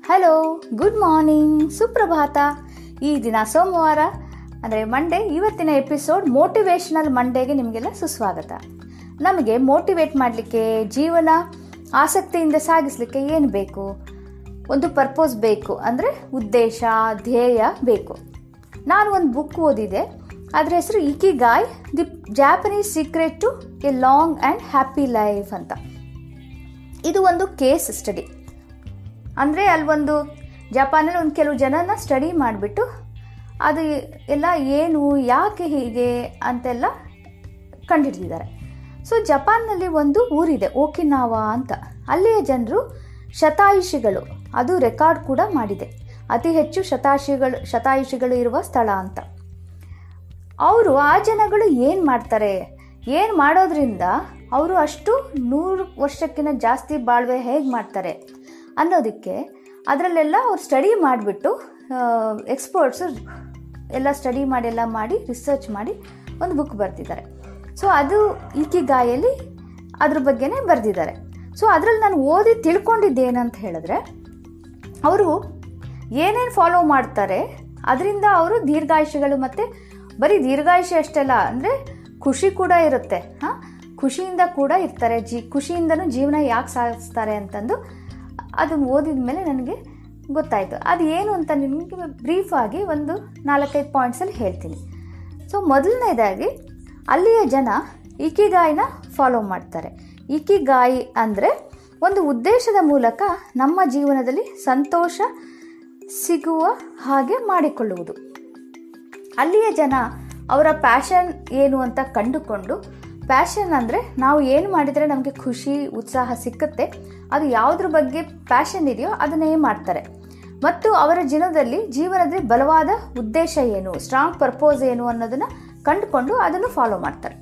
Hello, good morning, ಸುಪ್ರಭಾತ. ಈ ದಿನ ಸೋಮವಾರ ಅಂದರೆ ಮಂಡೇ. ಇವತ್ತಿನ ಎಪಿಸೋಡ್ ಮೋಟಿವೇಶನಲ್ ಮಂಡೇಗೆ ನಿಮಗೆಲ್ಲ ಸುಸ್ವಾಗತ. ನಮಗೆ ಮೋಟಿವೇಟ್ ಮಾಡಲಿಕ್ಕೆ, ಜೀವನ ಆಸಕ್ತಿಯಿಂದ ಸಾಗಿಸಲಿಕ್ಕೆ ಏನು ಬೇಕು? ಒಂದು ಪರ್ಪೋಸ್ ಬೇಕು, ಅಂದರೆ ಉದ್ದೇಶ, ಧ್ಯೇಯ ಬೇಕು. ನಾನು ಒಂದು ಬುಕ್ ಓದಿದೆ, ಅದರ ಹೆಸರು Ikigai, the Japanese secret to a long and happy life ಅಂತ. ಇದು ಒಂದು ಕೇಸ್ ಸ್ಟಡಿ. ಅಂದರೆ ಅಲ್ಲೊಂದು ಜಪಾನಲ್ಲಿ ಒಂದು ಕೆಲವು ಜನನ ಸ್ಟಡಿ ಮಾಡಿಬಿಟ್ಟು ಅದು ಎಲ್ಲ ಏನು, ಯಾಕೆ ಹೀಗೆ ಅಂತೆಲ್ಲ ಕಂಡುಹಿಡಿದಿದ್ದಾರೆ. ಸೊ ಜಪಾನ್ನಲ್ಲಿ ಒಂದು ಊರಿದೆ, ಓಕಿನಾವಾ ಅಂತ. ಅಲ್ಲಿಯ ಜನರು ಶತಾಯುಷಿಗಳು, ಅದು ರೆಕಾರ್ಡ್ ಕೂಡ ಮಾಡಿದೆ, ಅತಿ ಹೆಚ್ಚು ಶತಾಯುಷಿಗಳು ಇರುವ ಸ್ಥಳ ಅಂತ. ಅವರು ಆ ಜನಗಳು ಏನು ಮಾಡ್ತಾರೆ, ಏನು ಮಾಡೋದ್ರಿಂದ ಅವರು ಅಷ್ಟು 100 ವರ್ಷಕ್ಕಿಂತ ಜಾಸ್ತಿ ಬಾಳ್ವೆ ಹೇಗೆ ಮಾಡ್ತಾರೆ ಅನ್ನೋದಕ್ಕೆ ಅದರಲ್ಲೆಲ್ಲ ಅವ್ರು ಸ್ಟಡಿ ಮಾಡಿಬಿಟ್ಟು, ಎಕ್ಸ್ಪರ್ಟ್ಸು ಎಲ್ಲ ಸ್ಟಡಿ ಮಾಡಿ ರಿಸರ್ಚ್ ಮಾಡಿ ಒಂದು ಬುಕ್ ಬರೆದಿದ್ದಾರೆ. ಸೊ ಅದು ಇಕಿಗಾಯಲ್ಲಿ ಅದ್ರ ಬಗ್ಗೆನೇ ಬರೆದಿದ್ದಾರೆ. ಸೊ ಅದರಲ್ಲಿ ನಾನು ಓದಿ ತಿಳ್ಕೊಂಡಿದ್ದೇನಂತ ಹೇಳಿದ್ರೆ, ಅವರು ಏನೇನು ಫಾಲೋ ಮಾಡ್ತಾರೆ ಅದರಿಂದ ಅವರು ದೀರ್ಘಾಯುಷಿಗಳು. ಮತ್ತು ಬರೀ ದೀರ್ಘಾಯುಷಿ ಅಷ್ಟೆಲ್ಲ, ಅಂದರೆ ಖುಷಿ ಕೂಡ ಇರುತ್ತೆ. ಖುಷಿಯಿಂದ ಕೂಡ ಇರ್ತಾರೆ, ಖುಷಿಯಿಂದನೂ ಜೀವನ ಯಾಕೆ ಸಾಗಿಸ್ತಾರೆ ಅಂತಂದು ಅದು ಓದಿದ ಮೇಲೆ ನನಗೆ ಗೊತ್ತಾಯಿತು. ಅದು ಏನು ಅಂತ ನಿಮಗೆ ಬ್ರೀಫಾಗಿ ಒಂದು 4-5 ಪಾಯಿಂಟ್ಸಲ್ಲಿ ಹೇಳ್ತೀನಿ. ಸೊ ಮೊದಲನೇದಾಗಿ, ಅಲ್ಲಿಯ ಜನ ಇಕಿಗಾಯ್ನ ಫಾಲೋ ಮಾಡ್ತಾರೆ. ಇಕಿಗಾಯಿ ಅಂದರೆ ಒಂದು ಉದ್ದೇಶದ ಮೂಲಕ ನಮ್ಮ ಜೀವನದಲ್ಲಿ ಸಂತೋಷ ಸಿಗುವ ಹಾಗೆ ಮಾಡಿಕೊಳ್ಳುವುದು. ಅಲ್ಲಿಯ ಜನ ಅವರ ಪ್ಯಾಷನ್ ಏನು ಅಂತ ಕಂಡುಕೊಂಡು, ಪ್ಯಾಷನ್ ಅಂದರೆ ನಾವು ಏನು ಮಾಡಿದರೆ ನಮಗೆ ಖುಷಿ, ಉತ್ಸಾಹ ಸಿಕ್ಕುತ್ತೆ, ಅದು ಯಾವುದ್ರ ಬಗ್ಗೆ ಪ್ಯಾಷನ್ ಇದೆಯೋ ಅದನ್ನೇ ಮಾಡ್ತಾರೆ. ಮತ್ತು ಅವರ ಜೀವನದಲ್ಲಿ ಬಲವಾದ ಉದ್ದೇಶ ಏನು, ಸ್ಟ್ರಾಂಗ್ ಪರ್ಪೋಸ್ ಏನು ಅನ್ನೋದನ್ನು ಕಂಡುಕೊಂಡು ಅದನ್ನು ಫಾಲೋ ಮಾಡ್ತಾರೆ.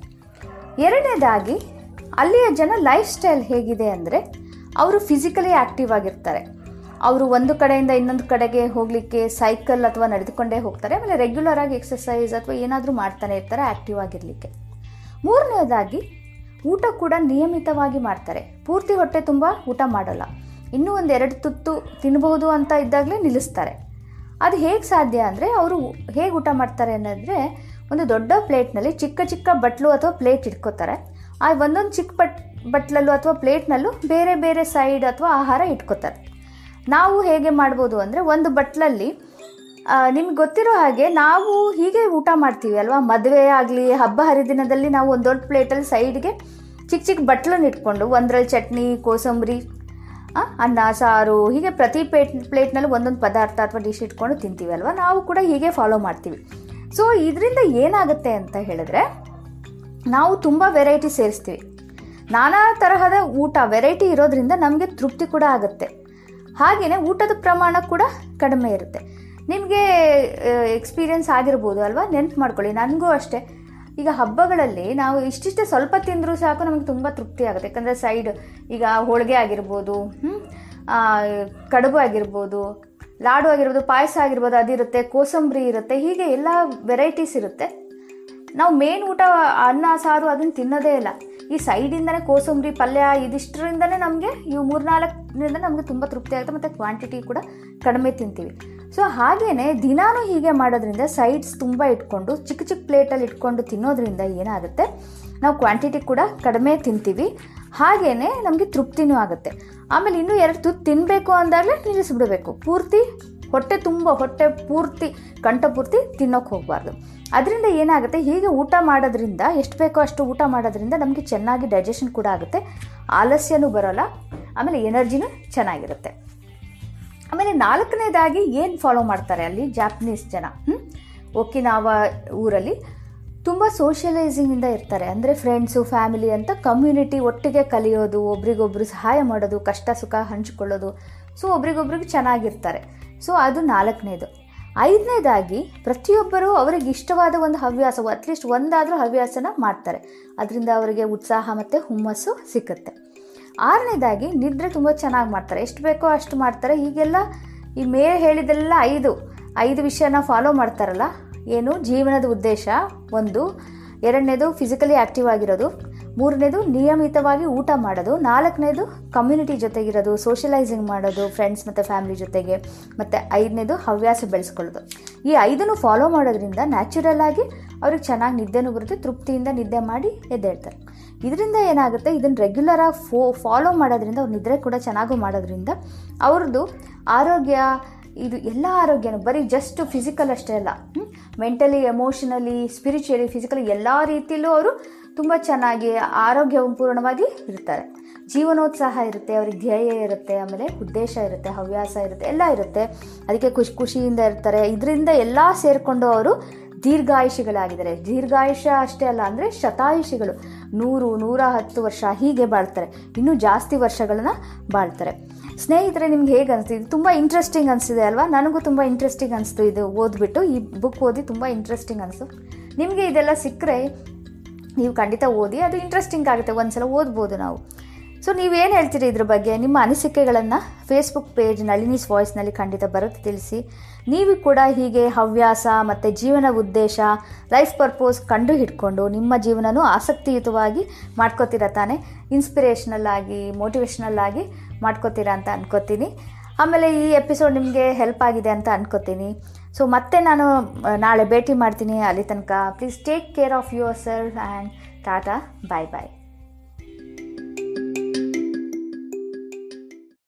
ಎರಡನೇದಾಗಿ, ಅಲ್ಲಿಯ ಜನ ಲೈಫ್ ಸ್ಟೈಲ್ ಹೇಗಿದೆ ಅಂದರೆ, ಅವರು ಫಿಸಿಕಲಿ ಆ್ಯಕ್ಟಿವ್ ಆಗಿರ್ತಾರೆ. ಅವರು ಒಂದು ಕಡೆಯಿಂದ ಇನ್ನೊಂದು ಕಡೆಗೆ ಹೋಗಲಿಕ್ಕೆ ಸೈಕಲ್ ಅಥವಾ ನಡೆದುಕೊಂಡೇ ಹೋಗ್ತಾರೆ. ಆಮೇಲೆ ರೆಗ್ಯುಲರ್ ಆಗಿ ಎಕ್ಸಸೈಸ್ ಅಥವಾ ಏನಾದರೂ ಮಾಡ್ತಾನೆ ಇರ್ತಾರೆ ಆ್ಯಕ್ಟಿವ್ ಆಗಿರಲಿಕ್ಕೆ. ಮೂರನೇದಾಗಿ, ಊಟ ಕೂಡ ನಿಯಮಿತವಾಗಿ ಮಾಡ್ತಾರೆ. ಪೂರ್ತಿ ಹೊಟ್ಟೆ ತುಂಬ ಊಟ ಮಾಡಲ್ಲ, ಇನ್ನೂ 1-2 ತುತ್ತು ತಿನ್ನಬಹುದು ಅಂತ ಇದ್ದಾಗಲೇ ನಿಲ್ಲಿಸ್ತಾರೆ. ಅದು ಹೇಗೆ ಸಾಧ್ಯ ಅಂದರೆ, ಅವರು ಹೇಗೆ ಊಟ ಮಾಡ್ತಾರೆ ಅನ್ನೋದ್ರೆ, ಒಂದು ದೊಡ್ಡ ಪ್ಲೇಟ್ನಲ್ಲಿ ಚಿಕ್ಕ ಚಿಕ್ಕ ಬಟ್ಲು ಅಥವಾ ಪ್ಲೇಟ್ ಇಟ್ಕೋತಾರೆ. ಆ ಒಂದೊಂದು ಚಿಕ್ಕ ಬಟ್ಲಲ್ಲೂ ಅಥವಾ ಪ್ಲೇಟ್ನಲ್ಲೂ ಬೇರೆ ಬೇರೆ ಸೈಡ್ ಅಥವಾ ಆಹಾರ ಇಟ್ಕೋತಾರೆ. ನಾವು ಹೇಗೆ ಮಾಡ್ಬೋದು ಅಂದರೆ, ಒಂದು ಬಟ್ಲಲ್ಲಿ ನಿಮ್ಗೆ ಗೊತ್ತಿರೋ ಹಾಗೆ ನಾವು ಹೀಗೆ ಊಟ ಮಾಡ್ತೀವಿ ಅಲ್ವಾ. ಮದುವೆ ಆಗಲಿ, ಹಬ್ಬ ಹರಿದಿನದಲ್ಲಿ ನಾವು ಒಂದು ದೊಡ್ಡ ಪ್ಲೇಟಲ್ಲಿ ಸೈಡ್ಗೆ ಚಿಕ್ಕ ಚಿಕ್ಕ ಬಟ್ಲನ್ನು ಇಟ್ಕೊಂಡು ಒಂದರಲ್ಲಿ ಚಟ್ನಿ, ಕೋಸಂಬರಿ, ಅನ್ನ, ಸಾರು, ಹೀಗೆ ಪ್ರತಿ ಪ್ಲೇಟ್ನಲ್ಲಿ ಒಂದೊಂದು ಪದಾರ್ಥ ಅಥವಾ ಡಿಶ್ ಇಟ್ಕೊಂಡು ತಿಂತೀವಿ ಅಲ್ವಾ. ನಾವು ಕೂಡ ಹೀಗೆ ಫಾಲೋ ಮಾಡ್ತೀವಿ. ಸೊ ಇದರಿಂದ ಏನಾಗುತ್ತೆ ಅಂತ ಹೇಳಿದ್ರೆ, ನಾವು ತುಂಬ ವೆರೈಟಿ ಸೇರಿಸ್ತೀವಿ. ನಾನಾ ತರಹದ ಊಟ ವೆರೈಟಿ ಇರೋದ್ರಿಂದ ನಮಗೆ ತೃಪ್ತಿ ಕೂಡ ಆಗುತ್ತೆ. ಹಾಗೆಯೇ ಊಟದ ಪ್ರಮಾಣ ಕೂಡ ಕಡಿಮೆ ಇರುತ್ತೆ. ನಿಮಗೆ ಎಕ್ಸ್ಪೀರಿಯನ್ಸ್ ಆಗಿರ್ಬೋದು ಅಲ್ವಾ, ನೆನ್ಪು ಮಾಡ್ಕೊಳ್ಳಿ. ನನಗೂ ಅಷ್ಟೇ. ಈಗ ಹಬ್ಬಗಳಲ್ಲಿ ನಾವು ಇಷ್ಟಿಷ್ಟೇ ಸ್ವಲ್ಪ ತಿಂದರೂ ಸಾಕು, ನಮಗೆ ತುಂಬ ತೃಪ್ತಿ ಆಗುತ್ತೆ. ಯಾಕಂದರೆ ಸೈಡ್ ಈಗ ಹೋಳಿಗೆ ಆಗಿರ್ಬೋದು, ಕಡುಬು ಆಗಿರ್ಬೋದು, ಲಾಡು ಆಗಿರ್ಬೋದು, ಪಾಯಸ ಆಗಿರ್ಬೋದು, ಅದಿರುತ್ತೆ, ಕೋಸಂಬರಿ ಇರುತ್ತೆ, ಹೀಗೆ ಎಲ್ಲ ವೆರೈಟೀಸ್ ಇರುತ್ತೆ. ನಾವು ಮೇನ್ ಊಟ ಅನ್ನ, ಸಾರು ಅದನ್ನು ತಿನ್ನೋದೇ ಇಲ್ಲ. ಈ ಸೈಡಿಂದನೇ ಕೋಸಂಬರಿ, ಪಲ್ಯ, ಇದಿಷ್ಟರಿಂದನೇ ನಮಗೆ ಇವು 3-4ರಿಂದ ನಮಗೆ ತುಂಬ ತೃಪ್ತಿ ಆಗುತ್ತೆ. ಮತ್ತು ಕ್ವಾಂಟಿಟಿ ಕೂಡ ಕಡಿಮೆ ತಿಂತೀವಿ. ಸೊ ಹಾಗೆಯೇ ದಿನಾನೂ ಹೀಗೆ ಮಾಡೋದ್ರಿಂದ, ಸೈಡ್ಸ್ ತುಂಬ ಇಟ್ಕೊಂಡು ಚಿಕ್ಕ ಚಿಕ್ಕ ಪ್ಲೇಟಲ್ಲಿ ಇಟ್ಕೊಂಡು ತಿನ್ನೋದ್ರಿಂದ ಏನಾಗುತ್ತೆ, ನಾವು ಕ್ವಾಂಟಿಟಿ ಕೂಡ ಕಡಿಮೆ ತಿಂತೀವಿ. ಹಾಗೆಯೇ ನಮಗೆ ತೃಪ್ತಿನೂ ಆಗುತ್ತೆ. ಆಮೇಲೆ ಇನ್ನೂ 2 ತುತ್ತು ತಿನ್ನಬೇಕು ಅಂದಾಗಲೇ ನಿಲ್ಲಿಸ್ಬಿಡಬೇಕು. ಪೂರ್ತಿ ಹೊಟ್ಟೆ ಪೂರ್ತಿ ಕಂಠ ಪೂರ್ತಿ ತಿನ್ನೋಕೆ ಹೋಗಬಾರ್ದು. ಅದರಿಂದ ಏನಾಗುತ್ತೆ, ಹೀಗೆ ಊಟ ಮಾಡೋದ್ರಿಂದ, ಎಷ್ಟು ಬೇಕೋ ಅಷ್ಟು ಊಟ ಮಾಡೋದ್ರಿಂದ ನಮಗೆ ಚೆನ್ನಾಗಿ ಡೈಜೆಷನ್ ಕೂಡ ಆಗುತ್ತೆ, ಆಲಸ್ಯನೂ ಬರೋಲ್ಲ, ಆಮೇಲೆ ಎನರ್ಜಿನೂ ಚೆನ್ನಾಗಿರುತ್ತೆ. ಆಮೇಲೆ 4ನೇದಾಗಿ ಏನು ಫಾಲೋ ಮಾಡ್ತಾರೆ ಅಲ್ಲಿ ಜಾಪನೀಸ್ ಜನ, ಓಕಿನಾವಾ ಊರಲ್ಲಿ ತುಂಬ ಸೋಷಿಯಲೈಸಿಂಗಿಂದ ಇರ್ತಾರೆ. ಅಂದರೆ ಫ್ರೆಂಡ್ಸು, ಫ್ಯಾಮಿಲಿ ಅಂತ ಕಮ್ಯುನಿಟಿ ಒಟ್ಟಿಗೆ ಕಲಿಯೋದು, ಒಬ್ರಿಗೊಬ್ರು ಸಹಾಯ ಮಾಡೋದು, ಕಷ್ಟ ಸುಖ ಹಂಚಿಕೊಳ್ಳೋದು. ಸೊ ಒಬ್ರಿಗೊಬ್ರಿಗೆ ಚೆನ್ನಾಗಿರ್ತಾರೆ. ಸೊ ಅದು 4ನೇದು. 5ನೇದಾಗಿ, ಪ್ರತಿಯೊಬ್ಬರು ಅವರಿಗೆ ಇಷ್ಟವಾದ ಒಂದು ಹವ್ಯಾಸ, ಅಟ್ಲೀಸ್ಟ್ ಒಂದಾದರೂ ಹವ್ಯಾಸನ ಮಾಡ್ತಾರೆ. ಅದರಿಂದ ಅವರಿಗೆ ಉತ್ಸಾಹ ಮತ್ತು ಹುಮ್ಮಸ್ಸು ಸಿಕ್ಕುತ್ತೆ. 6ನೇದಾಗಿ, ನಿದ್ರೆ ತುಂಬ ಚೆನ್ನಾಗಿ ಮಾಡ್ತಾರೆ. ಎಷ್ಟು ಬೇಕೋ ಅಷ್ಟು ಮಾಡ್ತಾರೆ. ಹೀಗೆಲ್ಲ ಈ ಮೇಲೆ ಹೇಳಿದೆಲ್ಲ 5 ವಿಷಯನ ಫಾಲೋ ಮಾಡ್ತಾರಲ್ಲ. ಏನು, ಜೀವನದ ಉದ್ದೇಶ 1, 2ನೇದು ಫಿಸಿಕಲಿ ಆ್ಯಕ್ಟಿವ್ ಆಗಿರೋದು, 3ನೇದು ನಿಯಮಿತವಾಗಿ ಊಟ ಮಾಡೋದು, 4ನೇದು ಕಮ್ಯುನಿಟಿ ಜೊತೆಗಿರೋದು, ಸೋಷಲೈಸಿಂಗ್ ಮಾಡೋದು ಫ್ರೆಂಡ್ಸ್ ಮತ್ತು ಫ್ಯಾಮಿಲಿ ಜೊತೆಗೆ, ಮತ್ತು 5ನೇದು ಹವ್ಯಾಸ ಬೆಳೆಸ್ಕೊಳ್ಳೋದು. ಈ 5ನ್ನು ಫಾಲೋ ಮಾಡೋದ್ರಿಂದ ನ್ಯಾಚುರಲ್ ಆಗಿ ಅವ್ರಿಗೆ ಚೆನ್ನಾಗಿ ನಿದ್ದೆನೂ ಬರುತ್ತೆ, ತೃಪ್ತಿಯಿಂದ ನಿದ್ದೆ ಮಾಡಿ ಎದ್ದೇಳ್ತಾರೆ. ಇದರಿಂದ ಏನಾಗುತ್ತೆ, ಇದನ್ನು ರೆಗ್ಯುಲರಾಗಿ ಫಾಲೋ ಮಾಡೋದ್ರಿಂದ ಅವ್ರ ನಿದ್ರೆ ಕೂಡ ಚೆನ್ನಾಗೂ ಮಾಡೋದ್ರಿಂದ ಅವ್ರದ್ದು ಆರೋಗ್ಯ, ಇದು ಎಲ್ಲ ಆರೋಗ್ಯನೂ ಬರೀ ಜಸ್ಟ್ ಫಿಸಿಕಲ್ ಅಷ್ಟೇ ಅಲ್ಲ, ಮೆಂಟಲಿ, ಎಮೋಷನಲಿ, ಸ್ಪಿರಿಚುವಲಿ, ಫಿಸಿಕಲಿ ಎಲ್ಲ ರೀತಿಯಲ್ಲೂ ಅವರು ತುಂಬ ಚೆನ್ನಾಗಿ ಆರೋಗ್ಯಪೂರ್ಣವಾಗಿ ಇರ್ತಾರೆ. ಜೀವನೋತ್ಸಾಹ ಇರುತ್ತೆ, ಅವ್ರಿಗೆ ಧ್ಯೇಯ ಇರುತ್ತೆ, ಆಮೇಲೆ ಉದ್ದೇಶ ಇರುತ್ತೆ, ಹವ್ಯಾಸ ಇರುತ್ತೆ, ಎಲ್ಲ ಇರುತ್ತೆ. ಅದಕ್ಕೆ ಖುಷಿಯಿಂದ ಇರ್ತಾರೆ. ಇದರಿಂದ ಎಲ್ಲ ಸೇರಿಕೊಂಡು ಅವರು ದೀರ್ಘಾಯುಷಿಗಳಾಗಿದ್ದಾರೆ. ದೀರ್ಘಾಯುಷ್ಯ ಅಷ್ಟೇ ಅಲ್ಲ, ಅಂದರೆ ಶತಾಯುಷಿಗಳು, 100, 110 ವರ್ಷ ಹೀಗೆ ಬಾಳ್ತಾರೆ, ಇನ್ನೂ ಜಾಸ್ತಿ ವರ್ಷಗಳನ್ನ ಬಾಳ್ತಾರೆ. ಸ್ನೇಹಿತರೆ, ನಿಮ್ಗೆ ಹೇಗೆ ಅನಿಸ್ತು? ಇದು ತುಂಬ ಇಂಟ್ರೆಸ್ಟಿಂಗ್ ಅನಿಸ್ತಿದೆ ಅಲ್ವಾ? ನನಗೂ ತುಂಬ ಇಂಟ್ರೆಸ್ಟಿಂಗ್ ಅನಿಸ್ತು. ಇದು ಓದ್ಬಿಟ್ಟು, ಈ ಬುಕ್ ಓದಿ ತುಂಬ ಇಂಟ್ರೆಸ್ಟಿಂಗ್ ಅನಿಸ್ತು. ನಿಮಗೆ ಇದೆಲ್ಲ ಸಿಕ್ಕರೆ ನೀವು ಖಂಡಿತ ಓದಿ, ಅದು ಇಂಟ್ರೆಸ್ಟಿಂಗ್ ಆಗುತ್ತೆ, ಒಂದ್ಸಲ ಓದ್ಬೋದು ನಾವು. ಸೊ ನೀವೇನು ಹೇಳ್ತೀರಿ ಇದ್ರ ಬಗ್ಗೆ? ನಿಮ್ಮ ಅನಿಸಿಕೆಗಳನ್ನು ಫೇಸ್ಬುಕ್ ಪೇಜ್ ನಳಿನೀಸ್ ವಾಯ್ಸ್ನಲ್ಲಿ ಖಂಡಿತ ಬರುತ್ತೆ, ತಿಳಿಸಿ. ನೀವು ಕೂಡ ಹೀಗೆ ಹವ್ಯಾಸ ಮತ್ತು ಜೀವನ ಉದ್ದೇಶ, ಲೈಫ್ ಪರ್ಪೋಸ್ ಕಂಡು ಹಿಡ್ಕೊಂಡು ನಿಮ್ಮ ಜೀವನನೂ ಆಸಕ್ತಿಯುತವಾಗಿ ಮಾಡ್ಕೋತೀರ ತಾನೆ, ಇನ್ಸ್ಪಿರೇಷನಲ್ ಆಗಿ, ಮೋಟಿವೇಶ್ನಲ್ ಆಗಿ ಮಾಡ್ಕೋತೀರಾ ಅಂತ ಅನ್ಕೋತೀನಿ. ಆಮೇಲೆ ಈ ಎಪಿಸೋಡ್ ನಿಮಗೆ ಹೆಲ್ಪ್ ಆಗಿದೆ ಅಂತ ಅನ್ಕೋತೀನಿ. ಸೊ ಮತ್ತೆ ನಾನು ನಾಳೆ ಭೇಟಿ ಮಾಡ್ತೀನಿ. ಅಲ್ಲಿ ತನಕ please take care of yourself and tata, bye bye.